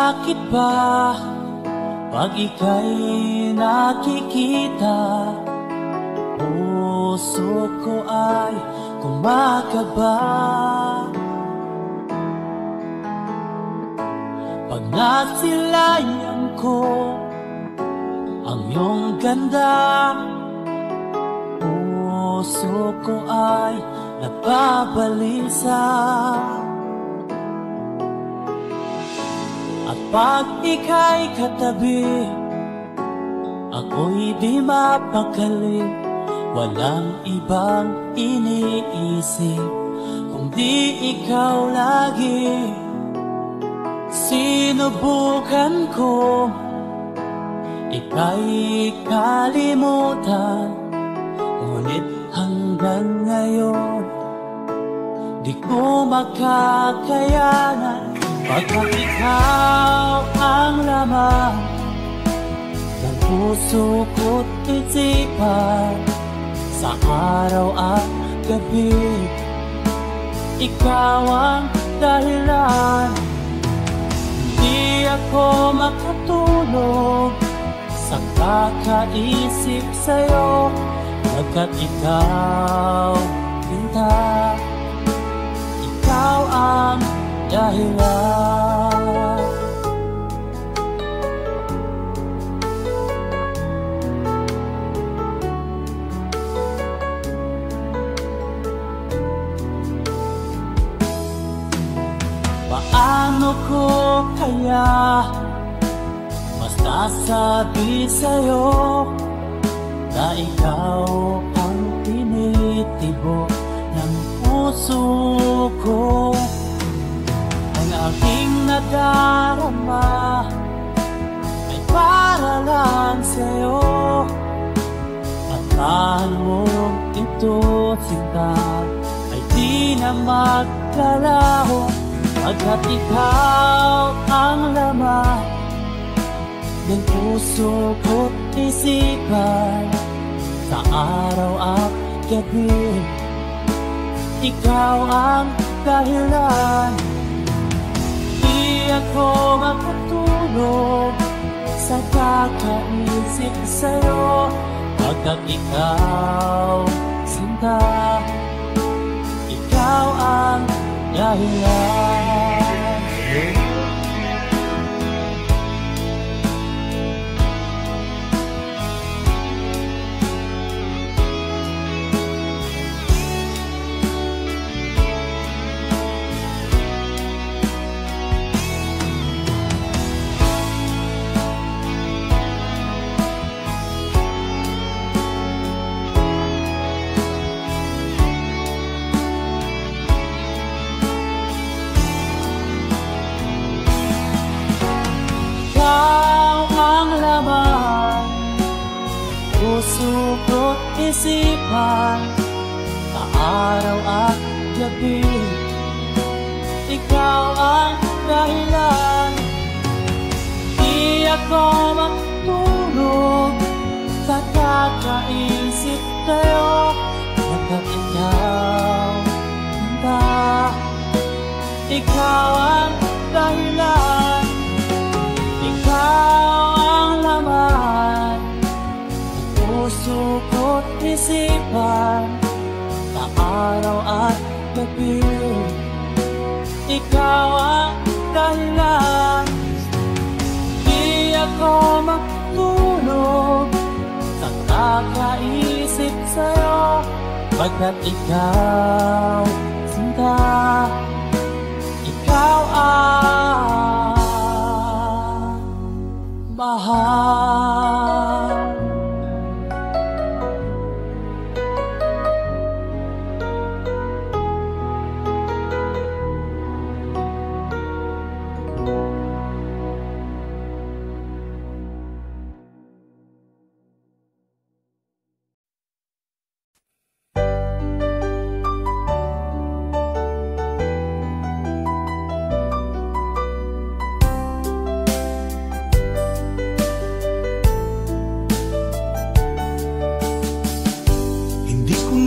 Bakit ba pag ika'y nakikita, puso ko ay kumakaba? Pag nasilayan ko ang iyong ganda, puso ko ay nababalisa. At pag ika'y katabi, ako'y di mapakali. Walang ibang iniisip kundi ikaw lagi. Sinubukan ko ika'y kalimutan, ngunit hanggang ngayon di ko makakayanan. Pagkat ikaw ang laman ng puso ko't isipan, sa araw at gabi ikaw ang dahilan. Hindi ako makatulog sa kakaisip sa'yo, pagkat ikaw, Sinta, ikaw ang dahilan. Paano ko kaya masasabi sa'yo na ikaw ang tinitibok ng puso ko? Ang aking nadarama ay para lang sa'yo, at mahal mo ito, Sinta, ay di na maglalaho. Pagkat ikaw ang laman ng puso ko't isipan, sa araw at gabi ikaw ang dahilan. Di ako makatulog sa kakaisip sa'yo, pagkat ikaw, Sinta, ikaw ang dahilan. Puso ko't isipan, sa araw at gabi ikaw ang dahilan. Di ako matulog sa kakaisip sa'yo, pagkat ikaw, Sinta, ikaw ang dahilan. Ikaw ang laman puso ko't isipan, sa araw at gabi ikaw ang dahilan. Di ako matulog sa kakaisip sa'yo, pagkat ikaw, Sinta, ikaw ang mahal.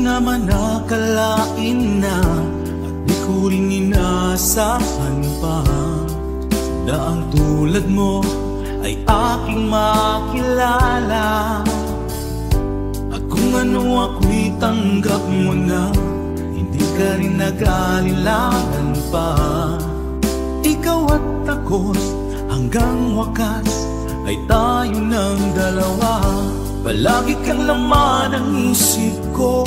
naman nakalain na, at di ko rin inaasahan pa. na ang tulad mo ay aking makilala. At kung ano ako'y tanggap mo na, hindi ka rin nag-aalilangan pa. Ikaw at ako hanggang wakas ay tayo ng dalawa. Palagi kang laman ng isip ko,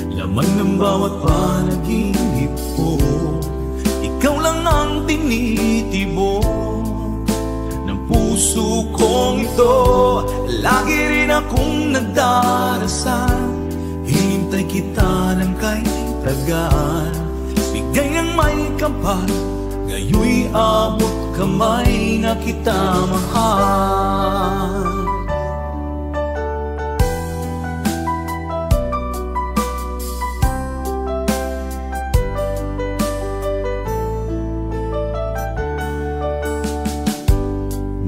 laman ng bawat panaginip ko. Ikaw lang ang tinitibok ng puso kong ito. Lagi rin akong nagdarasal, hinintay kita ng kay tagal. Bigay ng may kapal, ngayon'y abot kamay na kita mahal.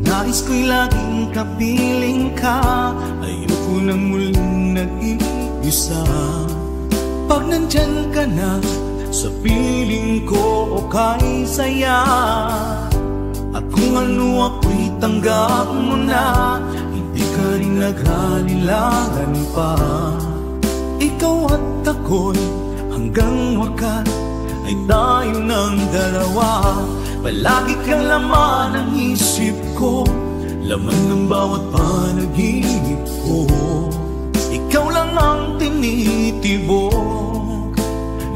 Nais ko'y laging kapiling ka, ayoko nang muling nag-iisa. Pag nandyan ka na sa piling ko, okay saya. At kung ano ako'y tanggap mo na, hindi ka rin nag-aalilangan pa. Ikaw at ako'y hanggang wakas ay tayo ng dalawa. Palagi kang laman ng isip ko, laman ng bawat panaginip ko. Ikaw lang ang tinitibok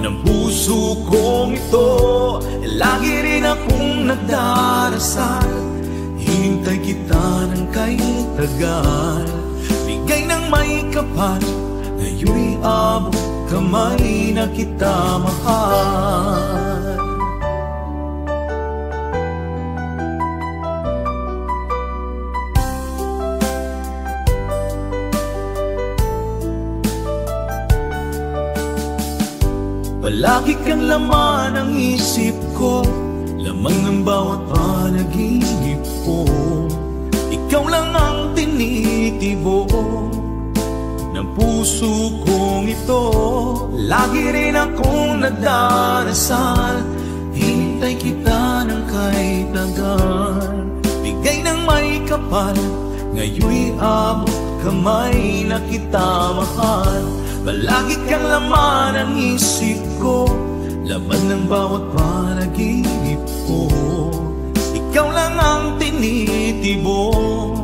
ng puso kong ito. Lagi rin akong nagdarasal, hinintay kita ng kay tagal. Bigay ng may kapal, ngayon'y abot kamay na kita mahal. Palagi kang laman ng isip ko, laman ng bawat panaginip ko. Ikaw lang ang tinitibok ng puso kong ito. Lagi rin akong nagdarasal, hinintay kita ng kay tagal. Bigay ng may kapal, ngayon'y abot kamay na kita mahal. Palagi kang laman ng isip ko, laman ng bawat panaginip ko. Ikaw lang ang tinitibok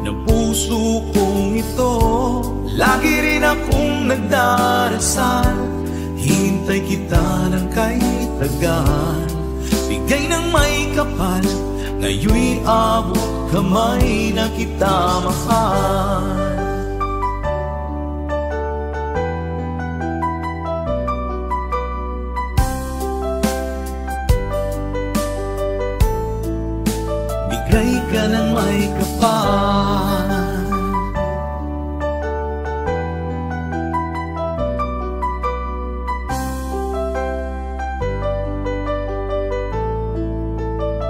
ng puso kong ito. Lagi rin akong nagdarasal, hinintay kita ng kay tagal. Bigay ng may kapal, ngayon'y abot kamay na kita mahal. Bigay ka ng may kapal,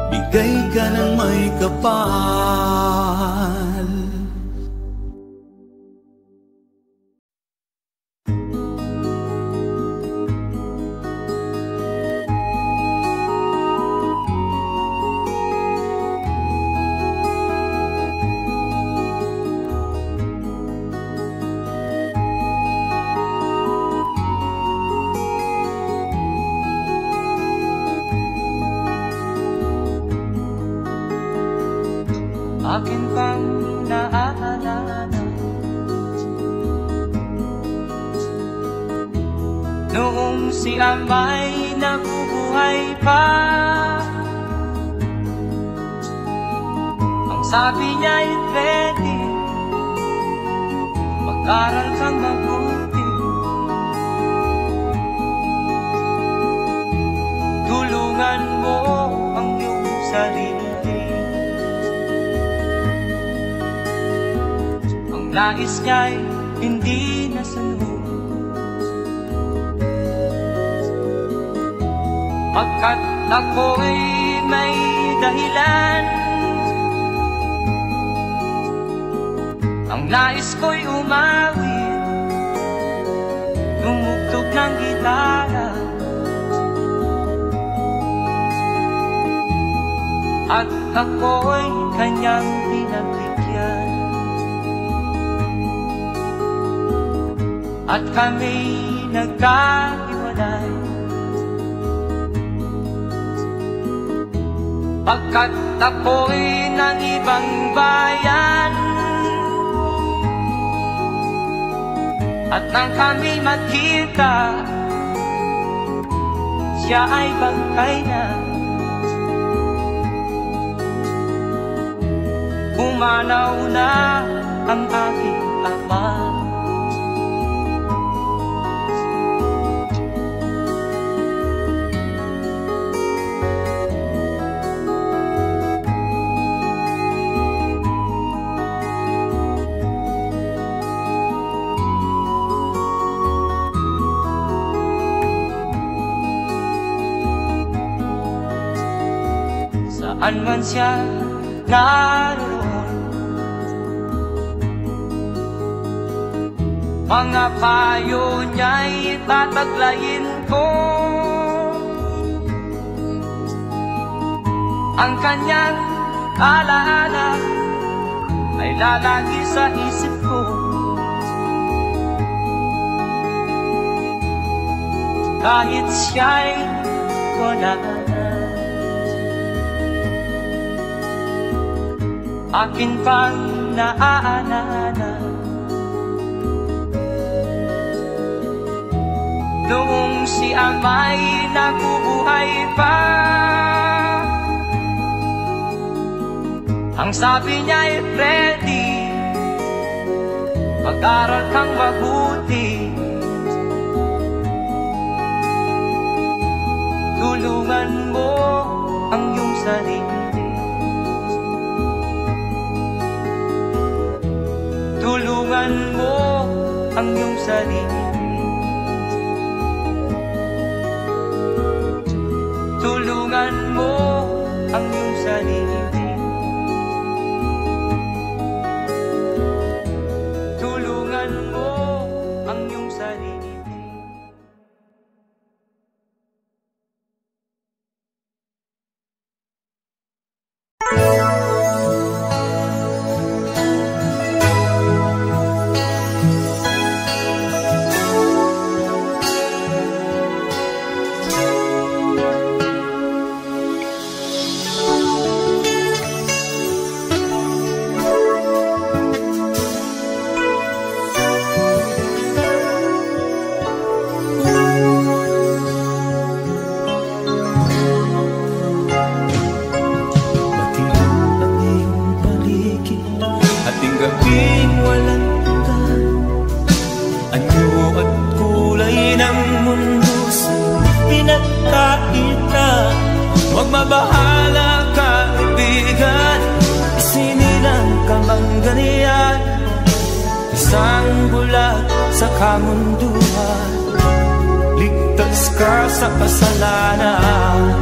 bigay ka ng may kapal. Akin pang naaalala noong si Amay nabubuhay pa. Ang sabi niya'y pwede mag-aral kang mabuti, tulungan mo ang iyong sarili. Nais niya'y hindi nasunod, pagkat ako'y may dahilan. Ang nais ko'y umawit, tumugtog ng gitara, at ako'y kanyang pinagbigyan. At kami nagkahiwalay, pagkat ako'y ng ibang bayan. At nang kami magkita, siya ay bangkay na. Umanaw na ang aking ama. Saan man siya naroon, mga payo niya'y tataglayin ko. Ang kanyang alaala ay lalagi sa isip ko. Kahit siya'y wala na, akin pang naaalala noong si ama'y nabubuhay pa. Ang sabi niya'y Freddy, mag-aral kang mabuti, tulungan mo ang iyong sarili. Tulungan mo ang iyong sarili. Tulungan mo ang iyong sarili. Tulungan mo ang iyong sarili. Bahala ka, kaibigan, isinilang ka mang ganyan. Isang bulag sa kamunduhan, ligtas ka sa kasalanan.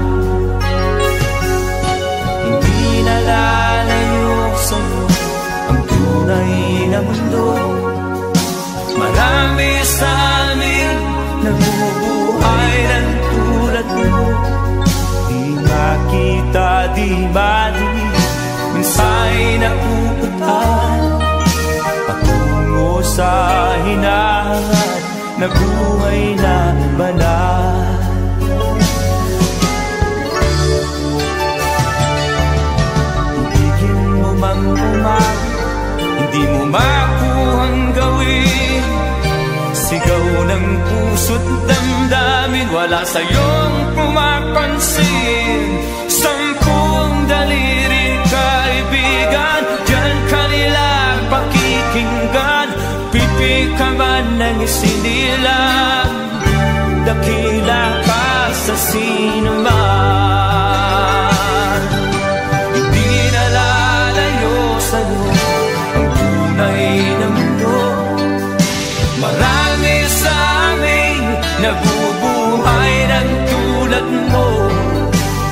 Hindi nalalayo sa'yo ang tunay na mundo. Marami sa amin nabubuhay ng tulad mo. Di makita, di madinig, minsa'y napupuntan patungo sa hinahangat na buhay na banal. Ibigin mo mang umang, hindi mo makuhang gawin. Sigaw ng puso't damdamin, wala sa'yong pumapansin. Sampung daliri kaibigan, diyan kanila pakikinggan. Pipi ka man ng isinilang, dakila ka sa sinuman. Hindi nalalayo sa'yo ang tunay na mundo. Marami sa amin nabubuhay ng tulad mo.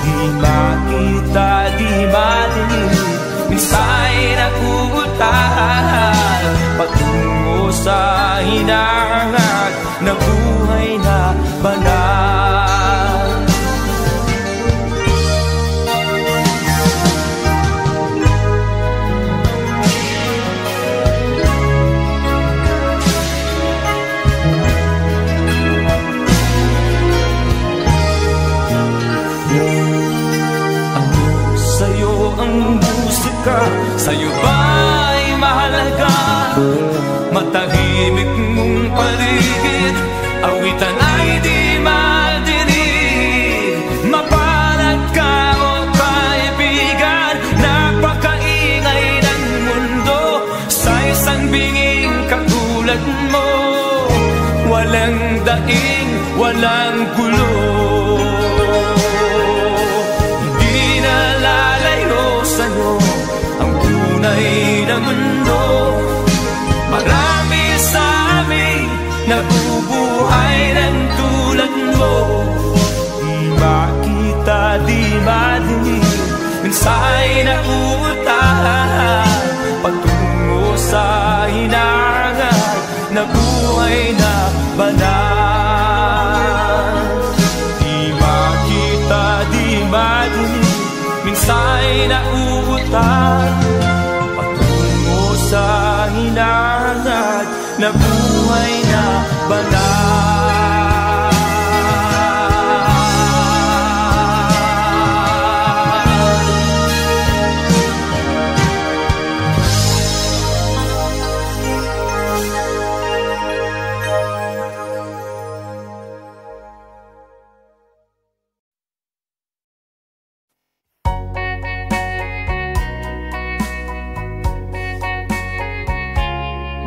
Di makita, di madinig, minsa'y nakuutahan patungo sa hinahangat na buhay na banal. Ano sa'yo ang musika? Sa'yo ba'y mahalaga? Matahimik mong paligid, awitan ay di madinig. Mapalad ka o kaibigan, napakaingay ng mundo. Sa isang binging katulad mo, walang daing, walang gulo. Hindi na lalayo sa'yo ang tunay na mundo. Marami sa amin nabubuhay ng tulad mo. Di makita, di madinig, minsa'y nauutahan patungo sa hinangan na buhay na banal. Di makita, di madinig, minsa'y nauutahan patungo sa hinangan na buhay na banal.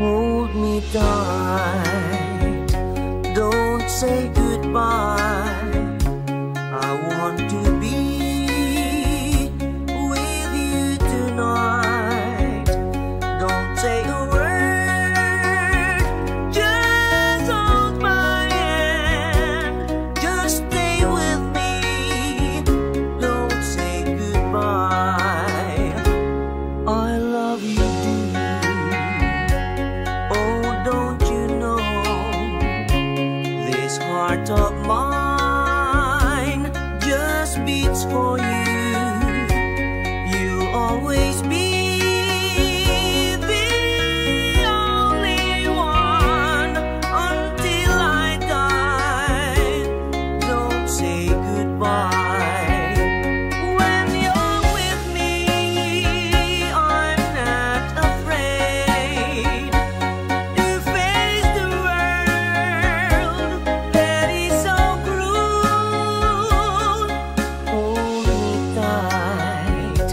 Hold me tight, don't say goodbye. I want to be with you tonight. Don't say a word, just hold my hand. Just stay with me, don't say goodbye. I love you. Heart of mine just beats for you. You'll always be the only one until I die. Don't say goodbye. When you're with me, I'm not afraid to face the world that is so cruel. Hold me tight,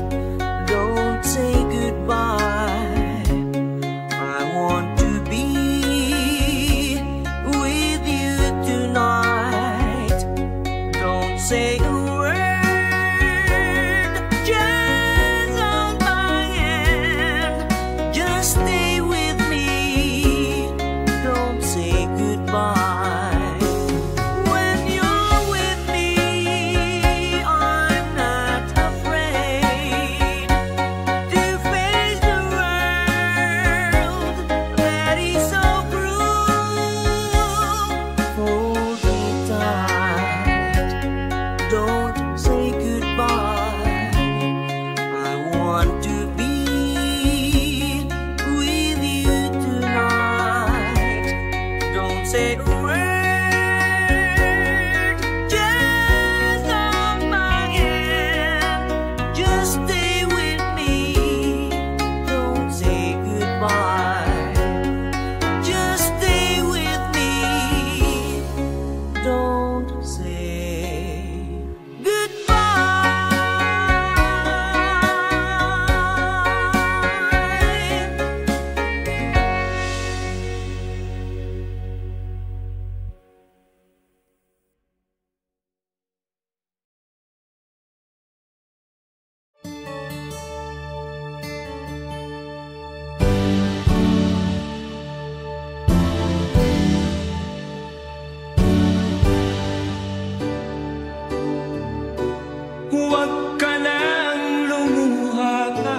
don't say goodbye. I want to be with you tonight. Don't say a word, just hold my hand. Just stay with me, don't say goodbye. When you're with me, I'm not afraid to face the world that is so cruel. Hold me tight, don't say goodbye. I want to be with you tonight. Don't say a word, just hold my hand. Just stay with me, don't say goodbye. Just stay with me, don't say goodbye. Huwag ka nang lumuha ka.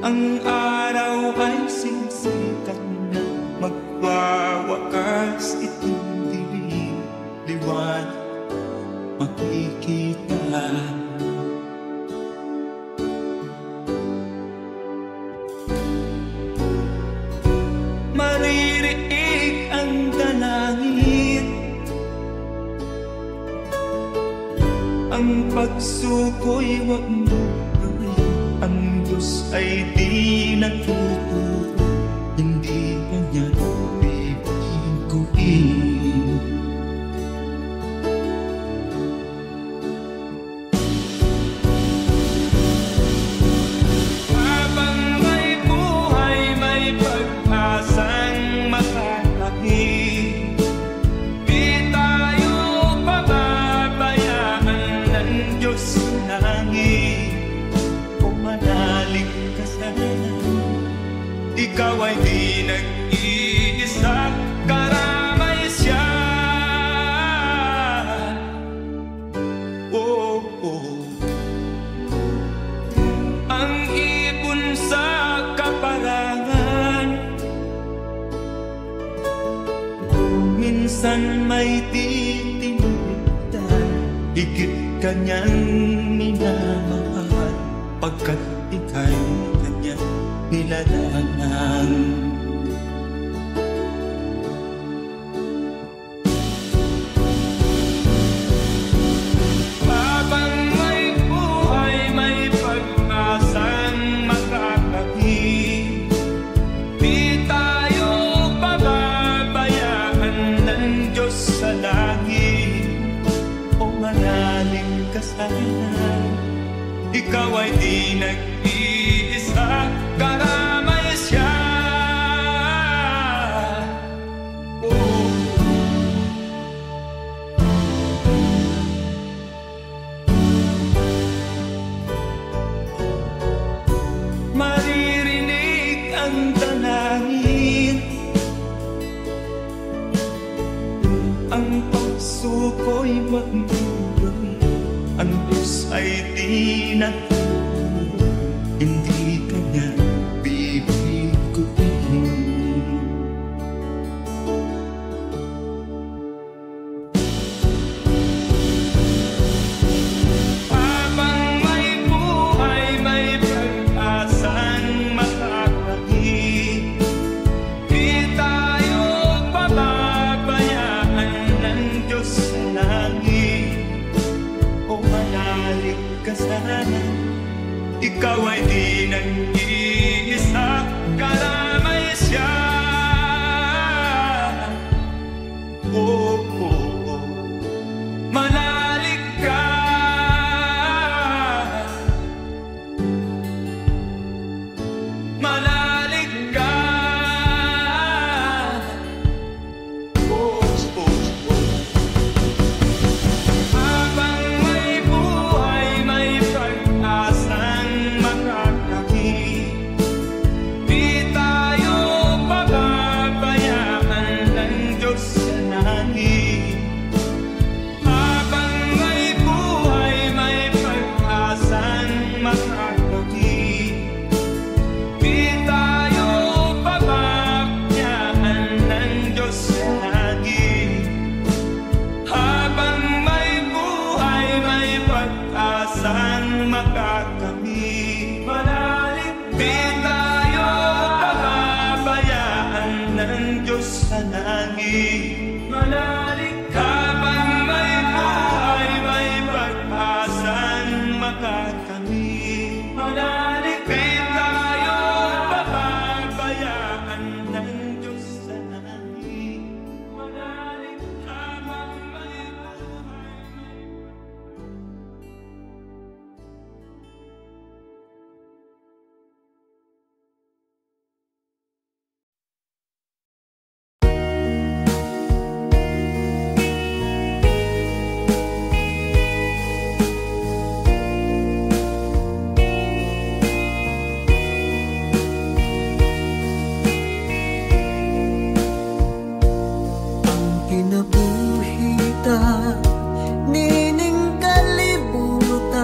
Ang araw ay sisikat na, magwawakas itong dilim. Liwanag makikita. Maririnig ang dalangin Ang pagsuko'y wag mo gawin. Ang Diyos ay di natuturo, hindi kanya bibiguin. Habang may buhay, may pag-asang makakakit. Di tayo pababayaan ng Diyos sa langit. Kung manalig ka sana, Ikaw ay di nag-iisa, karamay siya. oh, oh. Ang ibon sa kaparangan, Minsan may titinitan, higit kanyang minamahal, pagkat ika'y kanyang nilalangan. habang may buhay, may pag-asang makakakit. Di tayo pababayaan ng Diyos sa langit. O manalig ka sana, Ikaw ay di nag-iisa, karamay siya. Oh. maririnig ang dalangin. Ang pagsuko'y wag mo gawin. Ang Diyos ay di natuturo, hindi kanya bibiguin. Habang may buhay, may pag-asang makakakit. Di tayo pababayaan ng Diyos sa langit. O manalig ka sana, Ikaw ay di nag-iisa, karamay siya. oh, oh, oh. Manalig ka, manalig ka. Oh, oh, oh. Habang may buhay, may pag-asang makakakit. Di tayo pababayaan ng Diyos sa langit. Habang may buhay, may pag-asang makakakit. Di tayo pababayaan ng Diyos sa langit. Habang may buhay, may pag-asang makakamit. Manalig, di tayo pababayaan ng Diyos sa langit. Manalig, habang may buhay, may pag-asang makakamit. Manalig, di tayo pababayaan ng Diyos sa langit. Manalig, habang may buhay, kinabuhita nining kalibutan,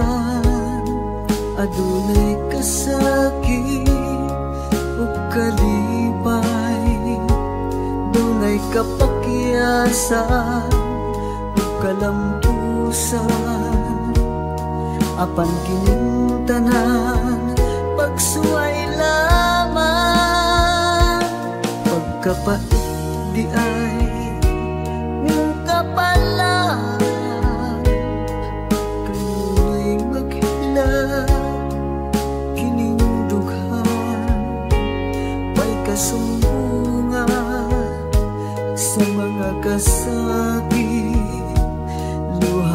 adunay kasakit ug kalipay, dunay kapakyasan ug kalampusan, apan kining tanan pagsuway lamang, pagkapait di ay ng kapalan, kay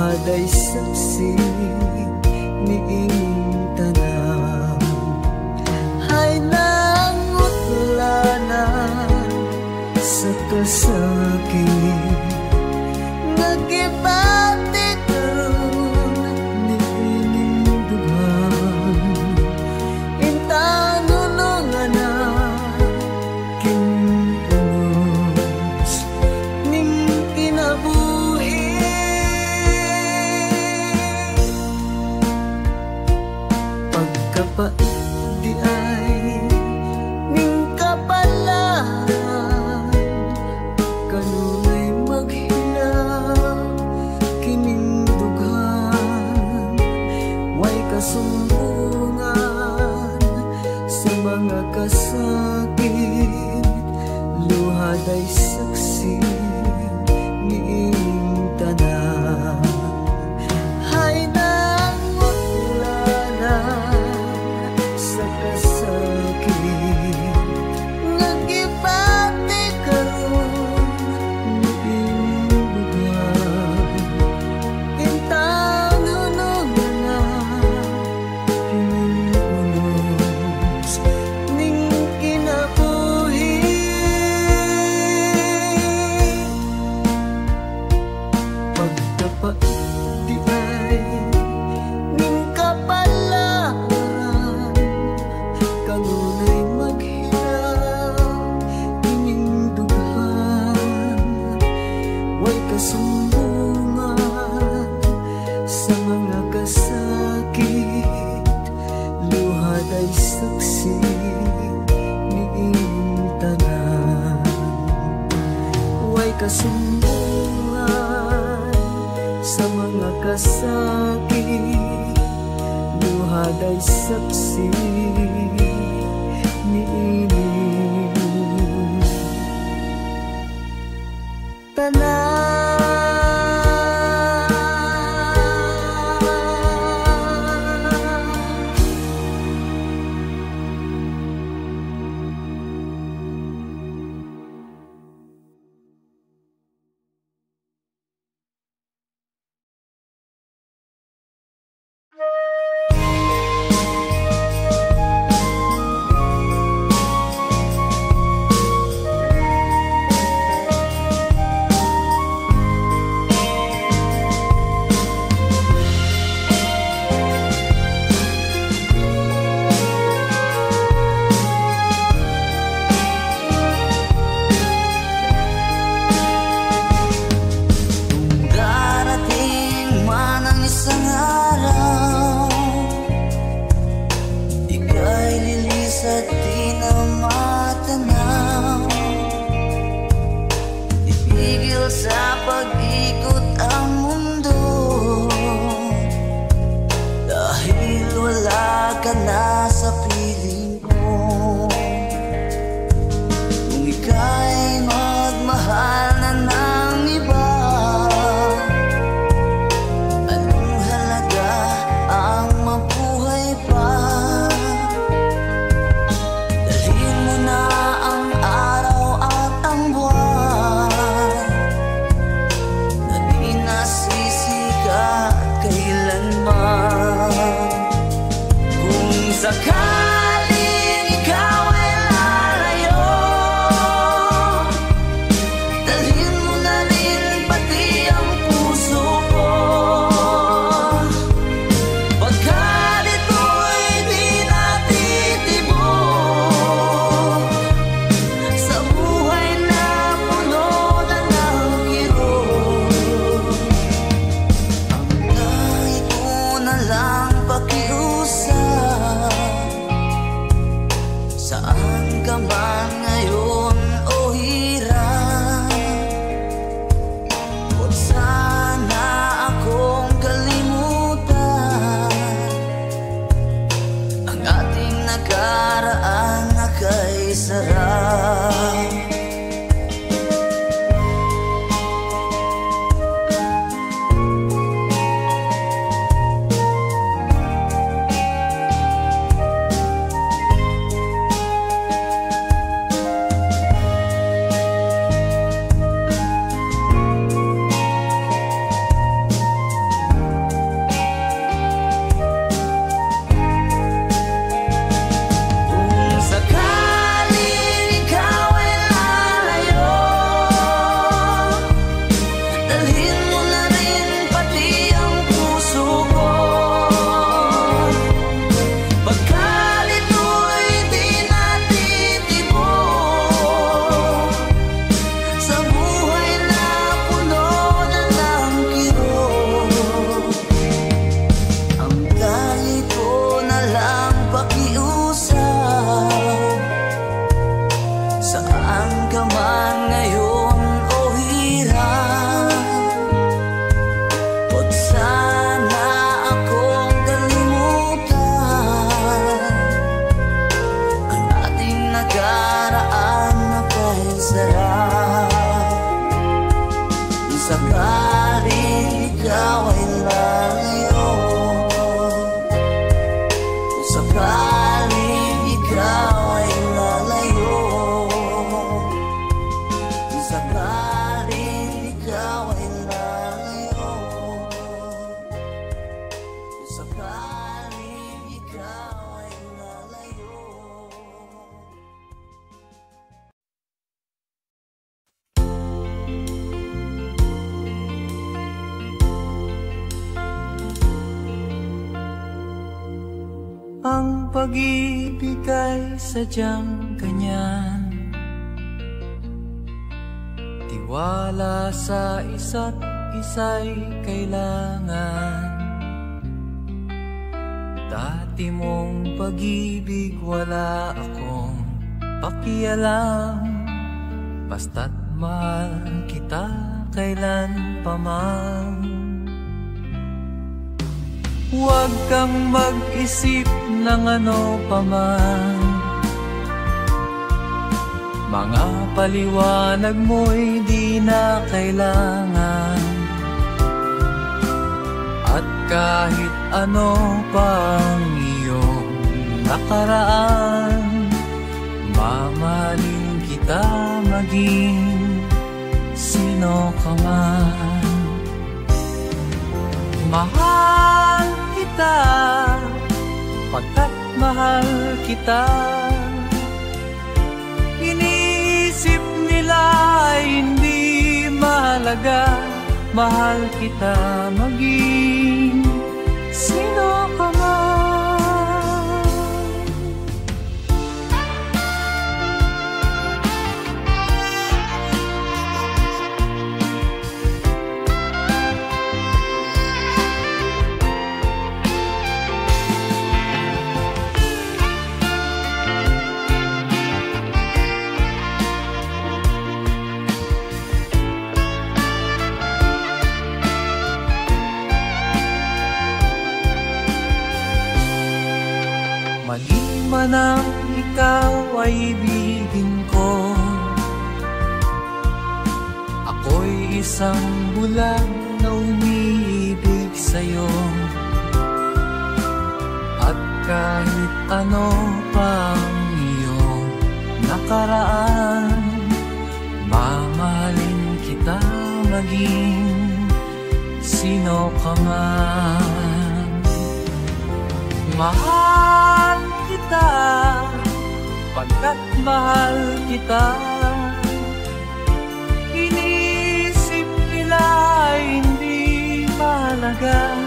luhad ay saksi ni ining tanan. Hay nangutlanan sa kasakit, nagibati karon ni ining dugan. Intang nunungan na kinunos ning kinabuhi. Pagkapait di ay ning kapalaan, kanunay maghilaw kining dughan. Way kasumbungan sa mga kasakit, luhad ay saksi ni ining tanan. Hay nangutlanan sa kasakit, nagibati karon ni ining dugan. Intang nunungan na kining unos ning kinabuhi. Pagkapait di ay ning kapalaan, kanunay maghilaw kining dughan. Way kasumbungan sa mga kasakit, luhad ay saksi ni ining tanan. Way kasumbungan sa mga kasakit, luhad ay saksi ni ining tanan. Ang pag-ibig ay sadyang ganyan, tiwala sa isa't isa'y kailangan. Dati mong pag-ibig wala akong pakialam, basta't mahal kita kailan pa man. Huwag kang mag-isip ng ano pa man, mga paliwanag mo'y di na kailangan. At kahit ano pang iyong nakaraan, mamahalin kita maging sino ka man. Mahal kita, pagkat mahal kita. Iniisip nila ay hindi mahalaga, mahal kita maging sino ka man. Maliman ikaw ay ibigin ko, ako'y isang bulag na umiibig sa'yo. At kahit ano pang iyong nakaraan, mamahalin kita maging sino ka man. Mahal kita, pagkat mahal kita. Inisip nila hindi mahalaga,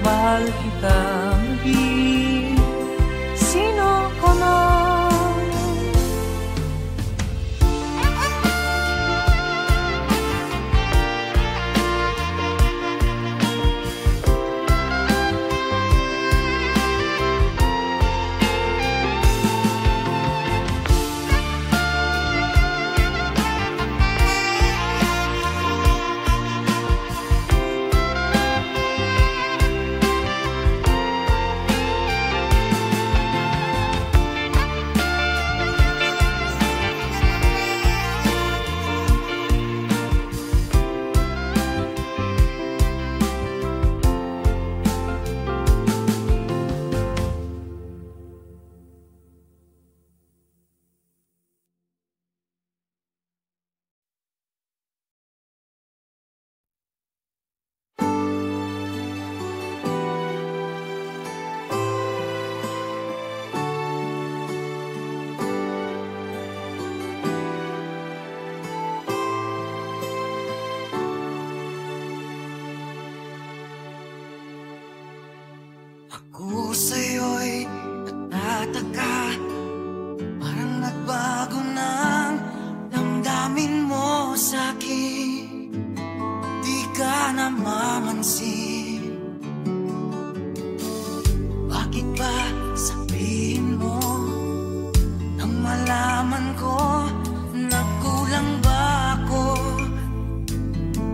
mahal kita maging sino ka man. Ako sa'yo'y natataka, parang nagbago ng damdamin mo sa'kin. Di ka namamansin, bakit ba sabihin mo nang malaman ko nagkulang ba ako?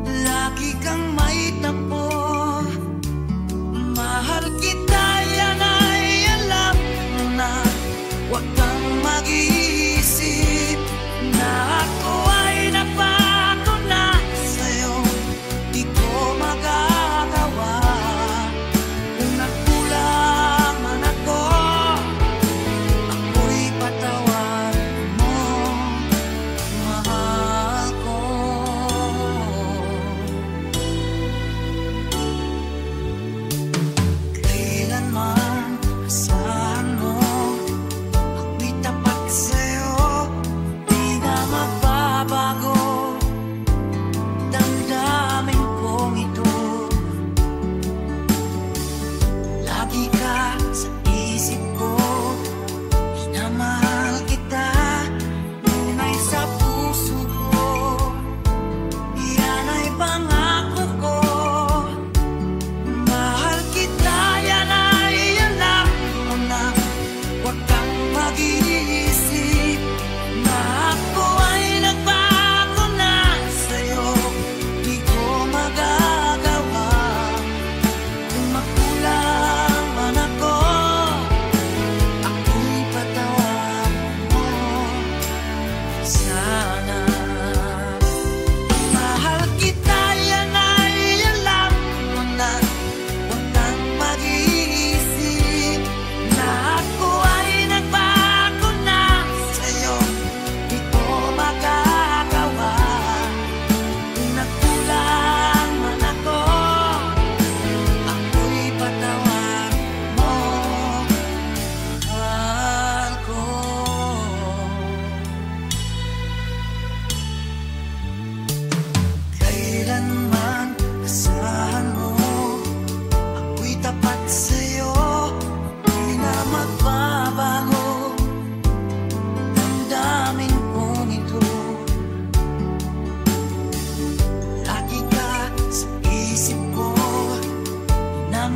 Lagi kang may tapo, mahal kita, yan ay alam mo na.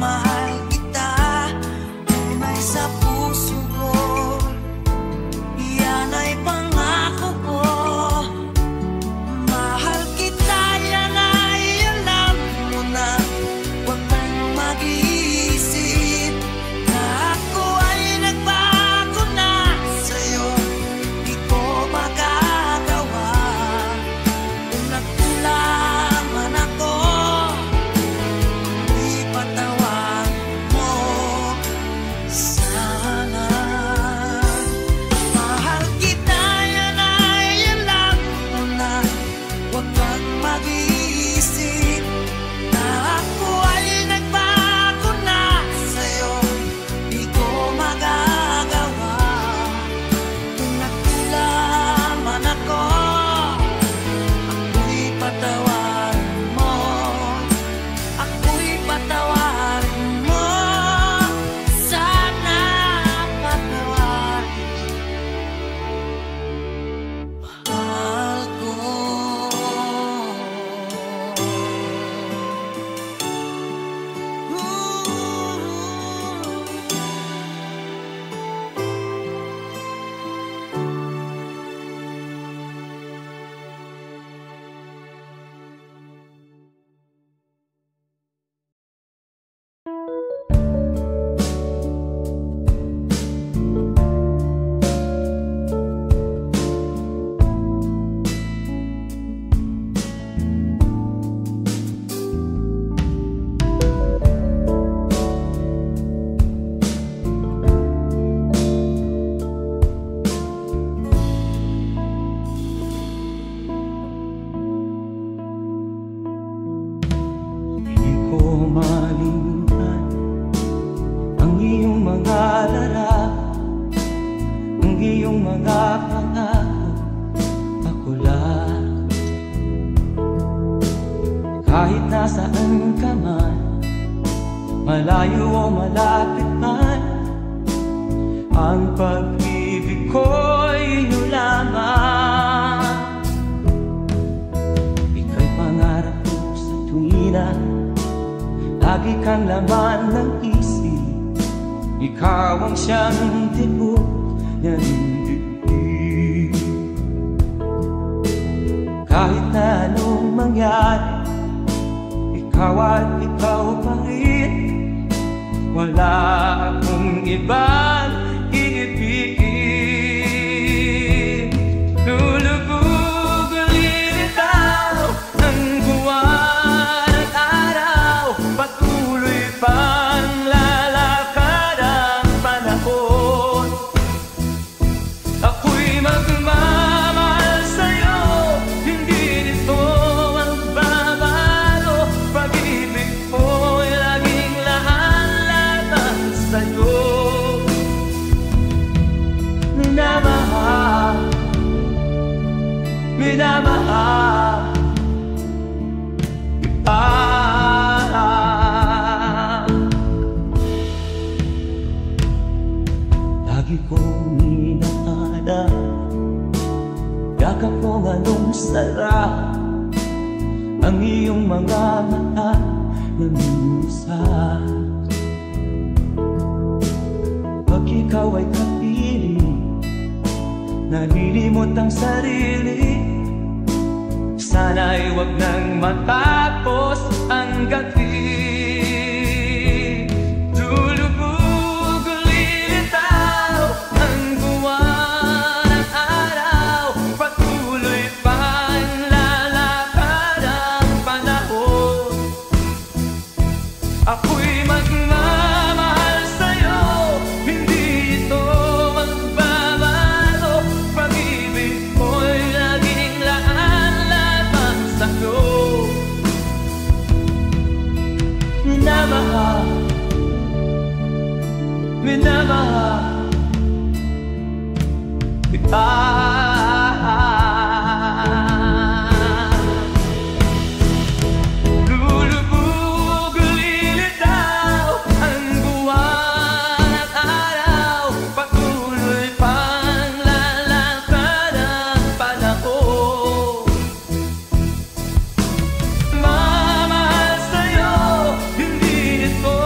mahal kita, tunay sa puso ko. Yan ay pangako ko. Mahal kita, yan ay alam mo na. Huwag kang mag-iisip na ako ay nagbago na sa'yo. Di ko magagawa kung nagkulang man ako. Ipatawan mo sana. Mahal kita, yan ay alam mo na. Huwag kang mag-iisip na ako ay nagbago na sa'yo. Di ko magagawa kung nagkulang man ako. Ako'y patawarin mo. Ako'y patawarin mo. Sana patawarin mahal ko. Hindi ko malimutan ang iyong mga larap, ang iyong mga pangako. Ako lang, kahit nasaan ka man, malayo o malapit man, ang pag-ibig ko'y inyo lamang. Ika'y pangarap ko sa tuwina, lagi kang laman ng isip. Ikaw ang siyang tibok ng dibdib. Kahit na anong mangyari, ikaw at ikaw pa rin. Wala akong ibang iibigin. Lulubog lilitaw ng buwan at araw, patuloy pang lalakad ang panahon. Ako'y magmamahal sa'yo, hindi nito magbabago. Pag-ibig ko'y laging lahat-lahat sa'yo. Minamahal, minamahal kita. Lagi kong inaada, yakap kong anong sarap, ang iyong mga mata na minsan. Pag ikaw ay kapiling, nalilimot ang sarili. Sana'y wag nang matapos ang gabi. Lulubog lilitaw ang buwan at araw, patuloy pang lalakad ang panahon. Ako'y magmamahal sa'yo, hindi ito magbabago. Pag-ibig ko'y laging lahat-lahat sa'yo. Minamahal, minamahal kita. Lulubog lilitaw ang buwan at araw, patuloy pang lalakad ang panahon. Mamahal sa'yo, hindi ito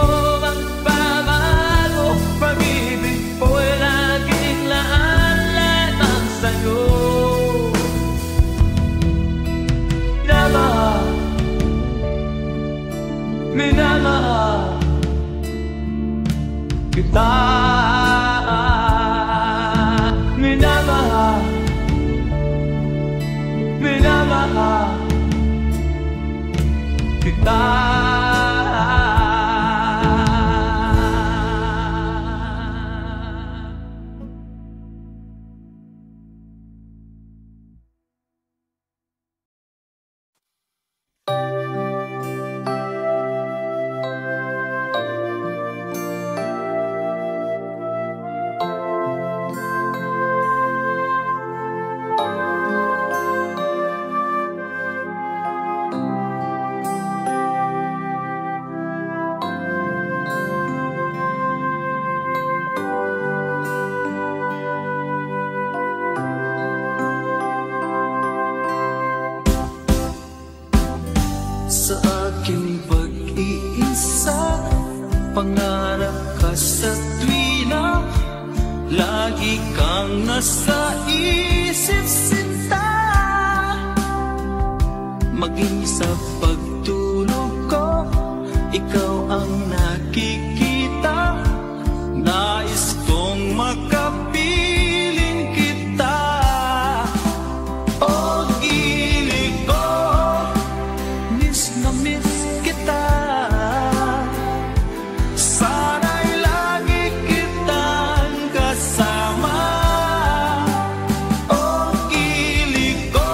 pangarap ka sa tuwina, lagi kang nasa isip sinta. Maging sa pagtulog ko, ikaw ang nakikita. Nais kong makapiling kita. O gilid ko, miss na miss kita. Sana'y lagi kitang kasama. O gilid ko,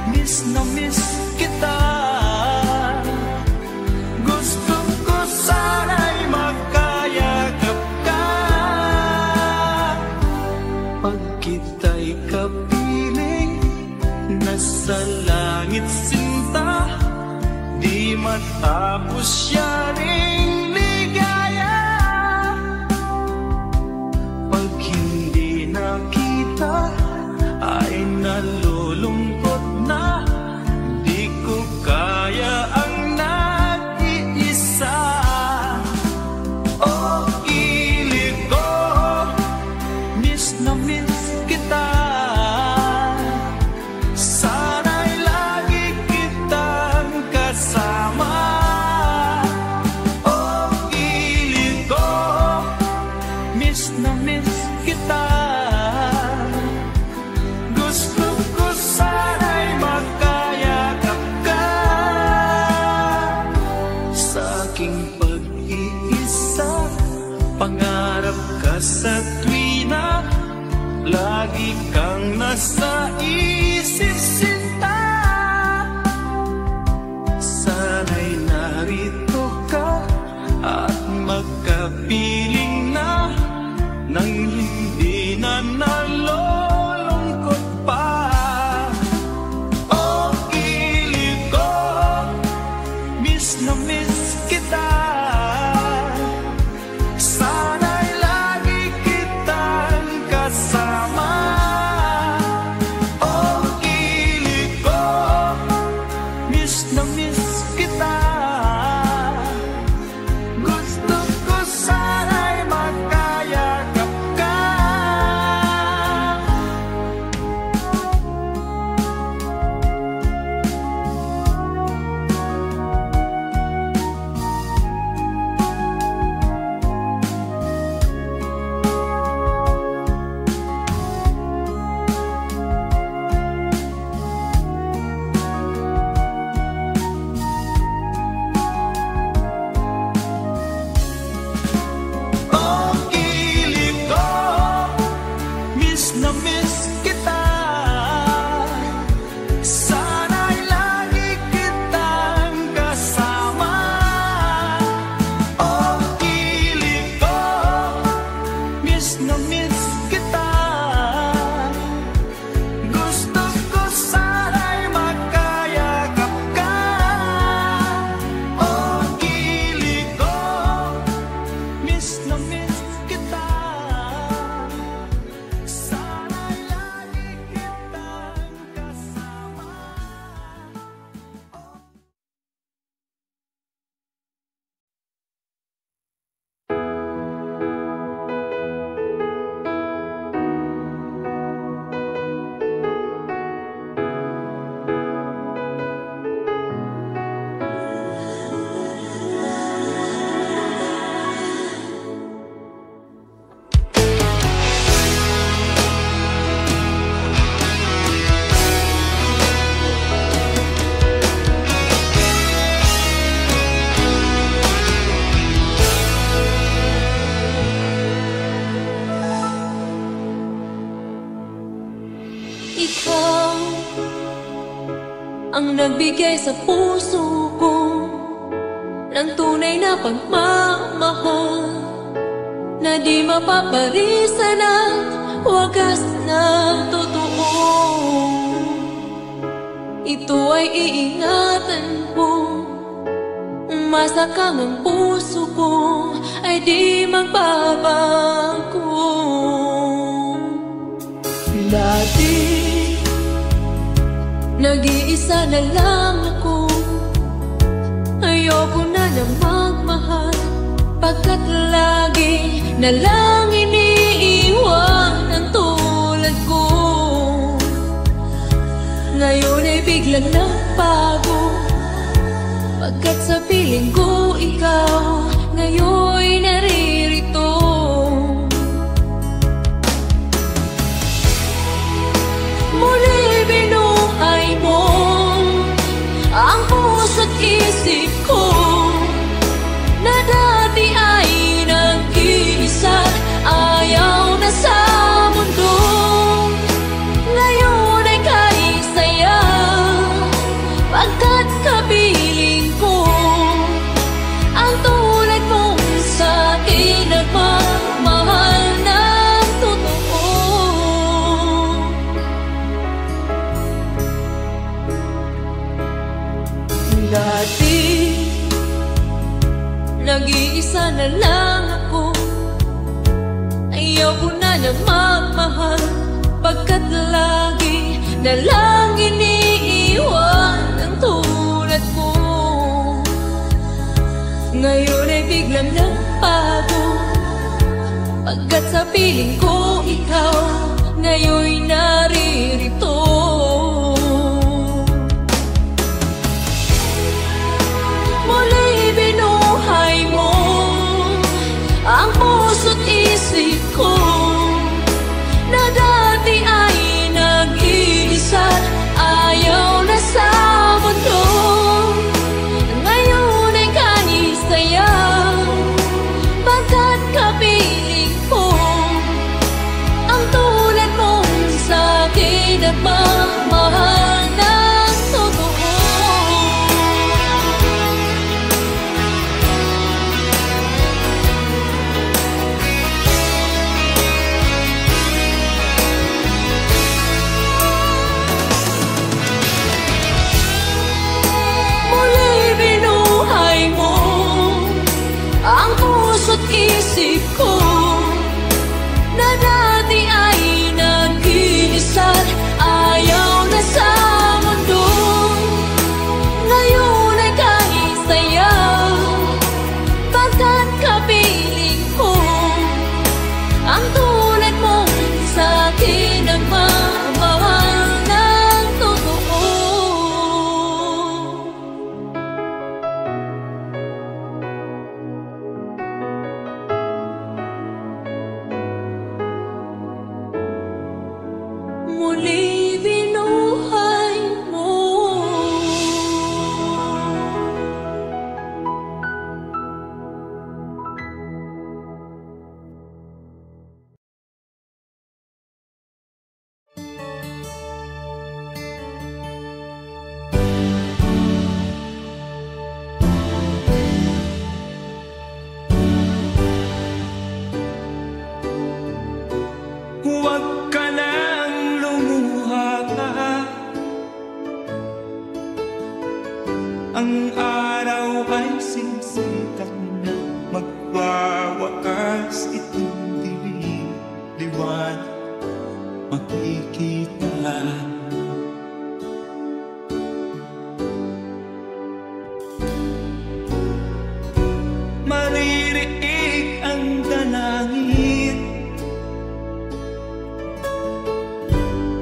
miss na miss kita. Gusto ko sana'y magkayakap ka. Pag kita'y kapiling, nasa langit sinta, di matapos yaring ligaya. Pag hindi nakita, ay nalulungkot na. Di ko kaya ang nag-iisa. O gilid ko, miss na miss kita. Sana'y lagi kitang kasama. O gilid ko, miss na miss kita. Gusto ko sana'y magkayakap ka. Sa aking pag-iisa, pangarap ka sa tuwina, lagi kang nasa isip sinta. Sana'y narito ka at magkapiling na, nang hindi na nalulungkot pa. O gilid ko, miss na miss kita. Sana'y lagi kitang kasama. O gilid ko, miss na miss kita. Gusto ko sana'y magkayakap ka. O gilid ko, miss na miss kita. Sana'y lagi kitang kasama. O gilid ko, miss na miss kita. Gusto ko sana'y magkayakap ka. O gilid ko, miss na miss kita. Sana'y lagi kitang kasama. Ikaw ang nagbigay sa puso ko ng tunay na pagmamahal, na di mapaparisan at wagas na totoo. Ito ay iingatan ko, umasa kang ang puso ko ay di magbabago. Dati nag-iisa na lang ako, ayoko na na magmahal. na lang iniiwan ang tulad ko. Ngayon ay biglang nagbago, pagkat sa piling ko ikaw ngayon'y naririto. Muli binuhay mo ang puso't isip ko, na dati ay nag-iisa, ayaw na sa mundo. Ngayon ay kahit saya, pagkat kapiling ko ang tulad mong sa'kin nagmamahal ng totoo. Dati nag-iisa na lang ako, ayaw ko na nagmamahal, pagkat lagi na lang iniiwan ang tulad mo. Ngayon ay biglang nagbago, pagkat sa piling ko ikaw ngayon'y naririto. Muli binuhay mo ang puso't isip ko, na dati ay nag-iisa, ayaw na sa mundo. Ngayon ay kahit saya, pagkat kapiling ko ang tulad mong sa'kin nagmamahal ng totoo. Ang puso't isip ko, na dati ay nag-iisa, ayaw na sa mundo. Ngayon ay kahit saya, pagkat kapiling ko ang tulad mong sa'kin nagmamahal ng totoo. Muli binuhay mo. Huwag ka nang lumuha pa, ang araw ay sisikat na, magwawakas itong dilim, liwanag makikita. Maririig ang dalangin,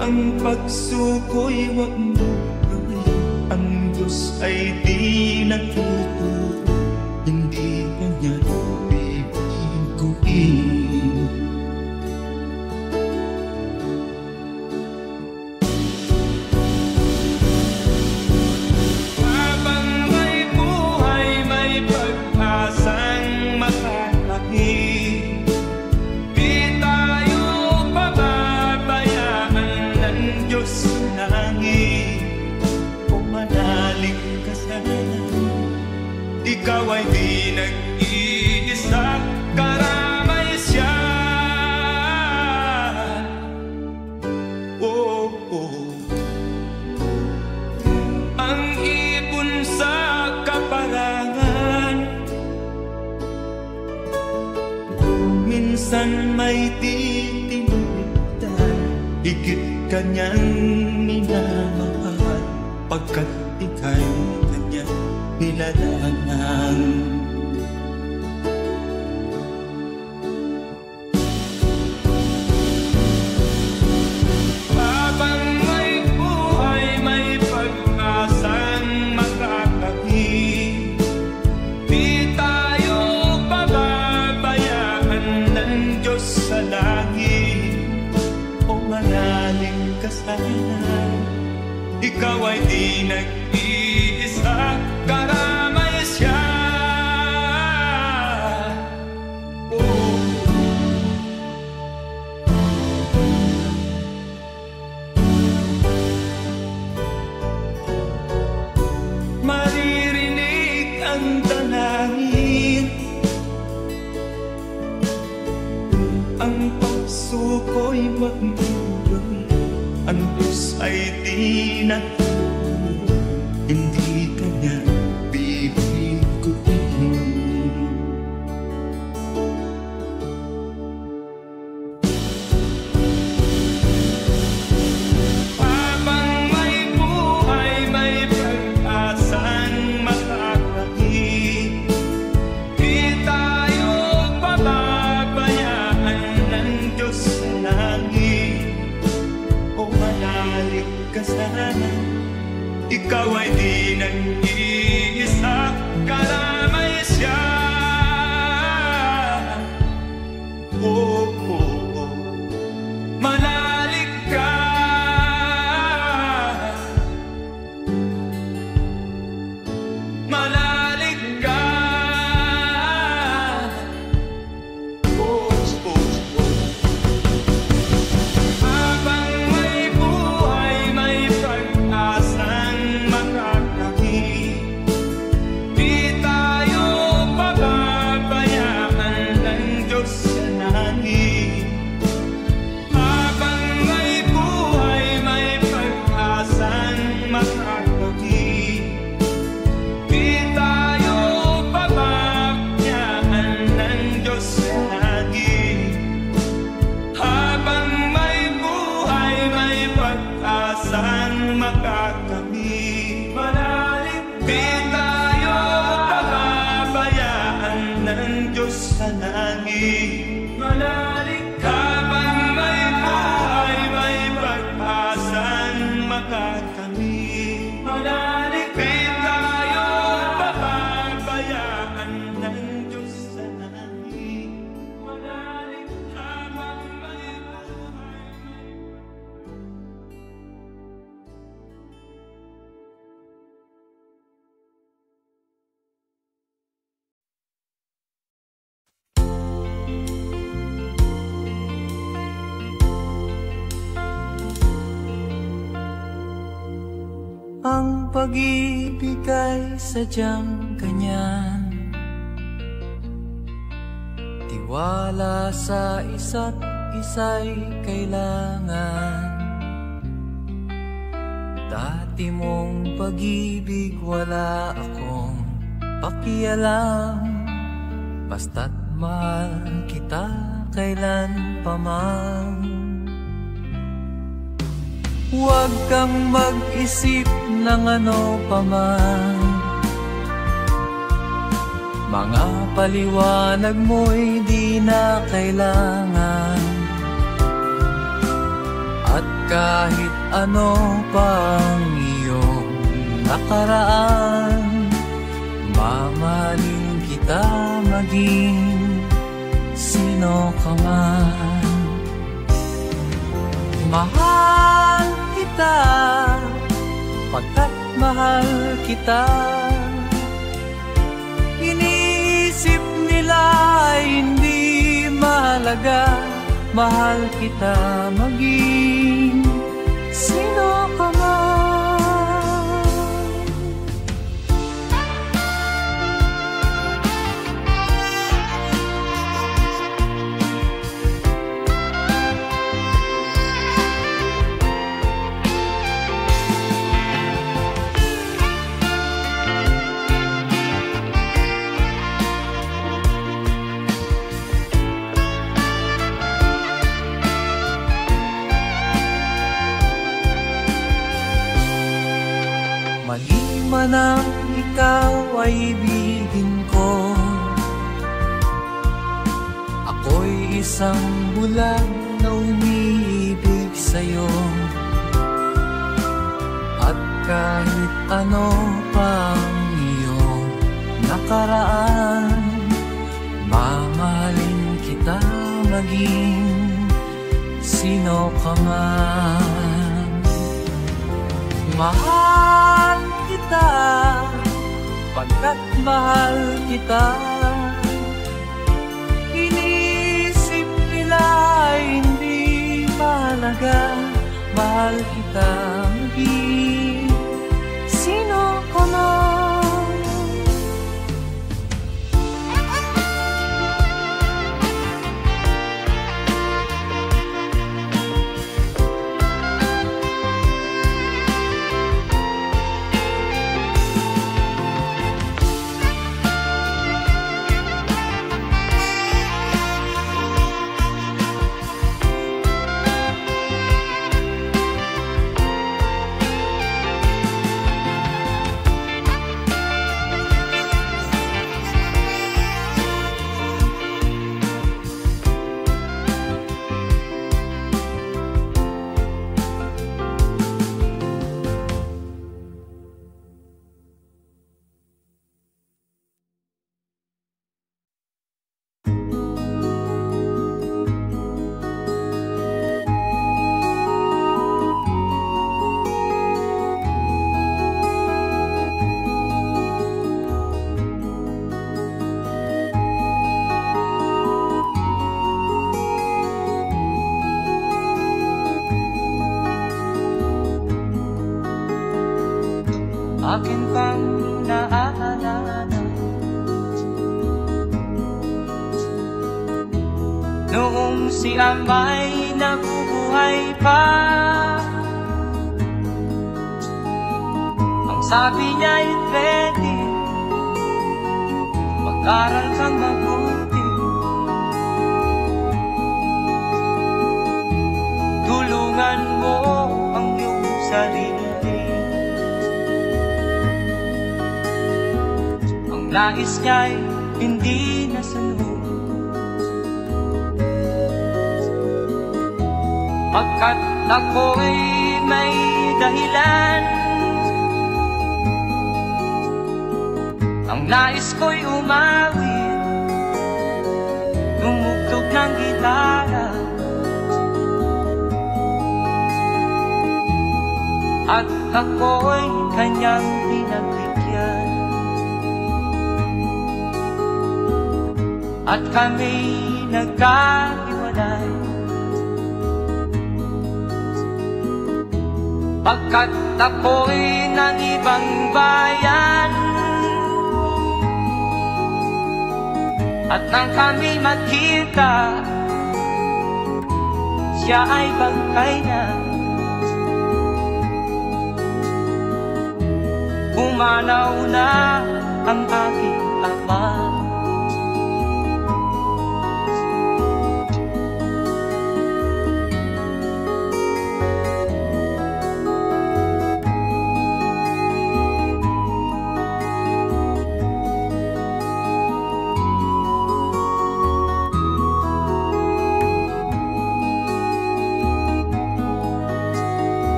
ang pagsuko'y wag mo gawin, ang Diyos ay di nagtuturo, hindi mo niya bibiguin. Habang may buhay, may pag-asang makalaki, di tayo pababayaan ng Diyos na langit. Kung manalig ka sana, ikaw ay di nag-iisa, karamay siya. Oh, oh. Ang ibon sa kaparangan, minsan may titinitan, higit kanyang minamahal, pagkat ika'y kanyang nilalangan. ikaw ay di nag-iisa, karamay siya. Maririnig ang dalangin, ang puso ko'y magmumulong, ang Diyos ay di natulog, hindi kanya bibiguin. Habang may buhay, may pag-asang makakakit, di tayo pababayaan ng Diyos sa langit. O manalig ka sana, ikaw ay di nag-iisa, karamay siya. Oh, oh, oh. Manalig ka, manalig ka. Oh, oh, oh. Habang may buhay, may pag-asang makakakit, di tayo pababayaan ng Diyos sa langit. Habang may buhay, may pag-asang makakakit, di tayo pababayaan ng Diyos sa langit. Habang may buhay, may pag-asang makakamit, manalig, di tayo pababayaan ng Diyos sa langit. Manalig, habang may buhay, may pag-asang makakamit, manalig, di tayo pababayaan ng Diyos sa langit. Manalig, habang may buhay, Ang pag-ibig ay sadyang ganyan, tiwala sa isa't isa'y kailangan. Dati mong pag-ibig wala akong pakialam, basta't mahal kita kailan pa man. Huwag kang mag-isip ng ano pa man, mga paliwanag mo'y di na kailangan. At kahit ano pang iyong nakaraan, mamahalin kita maging sino ka man. Mahal kita, pagkat mahal kita. Iniisip nila ay hindi mahalaga, mahal kita maging sino ka man. Mali man ang ikaw ay ibigin ko, ako'y isang bulag na umiibig sa'yo. At kahit ano pang iyong nakaraan, mamahalin kita maging sino ka man. Mahal kita, pagkat mahal kita. Inisip nila ay hindi mahalaga, mahal kita maging sino ka man. Akin pang naaalala noong si Amay nabubuhay pa. Ang sabi niya ay ready, mag-aral kang mabuti, tulungan mo ang iyong sarili. Nais niya'y hindi nasunod, pagkat ako'y may dahilan. Ang nais ko'y umawit, tumugtog ng gitara, at ako'y kanyang pinagbigyan. At kami nagkahiwalay, pagkat ako'y ng ibang bayan. At nang kami magkita, siya ay bangkay na. Pumanaw na ang aking ama.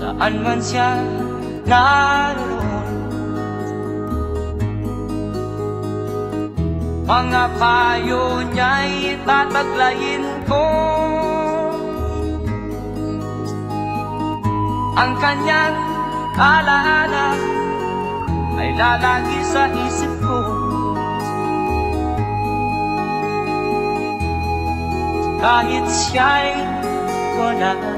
Saan man siya naroon, mga payo niya'y tataglayin ko. Ang kanyang alaala ay lalagi sa isip ko. Kahit siya'y wala na,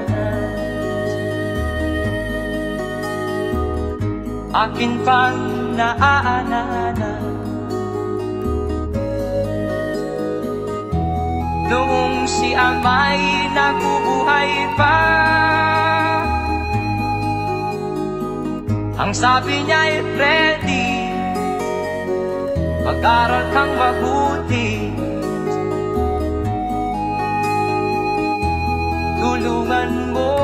akin pang naaalala noong si Amay nabubuhay pa. Ang sabi niya ay ready, mag-aral kang mabuti, tulungan mo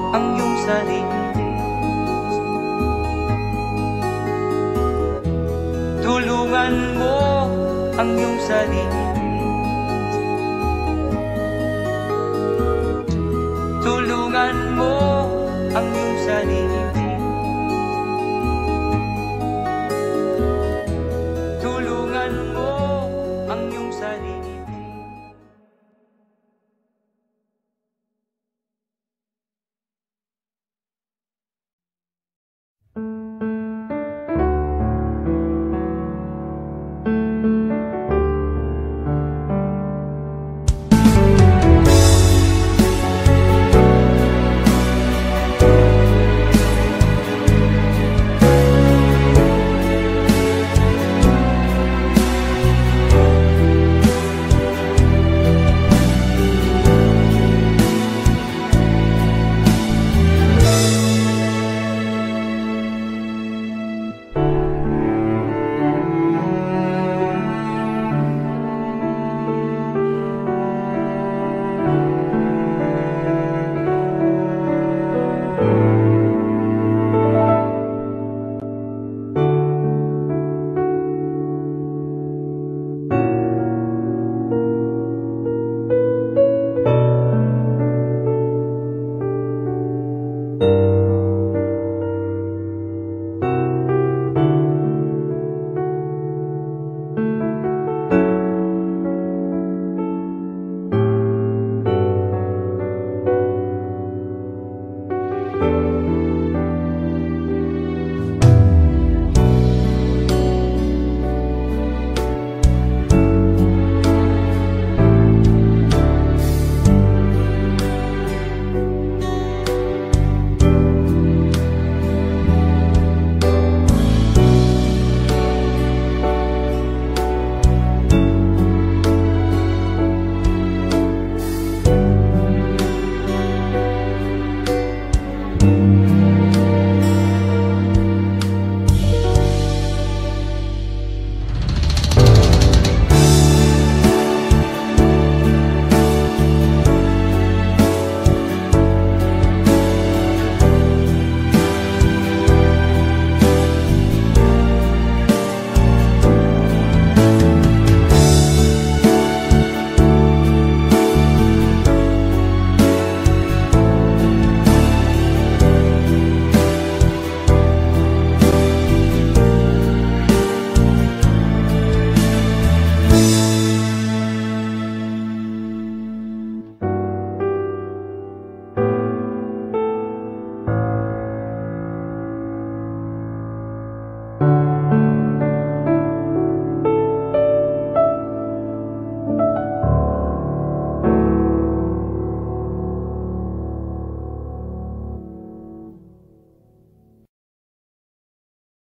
ang iyong sarili. Tulungan mo ang iyong sarili.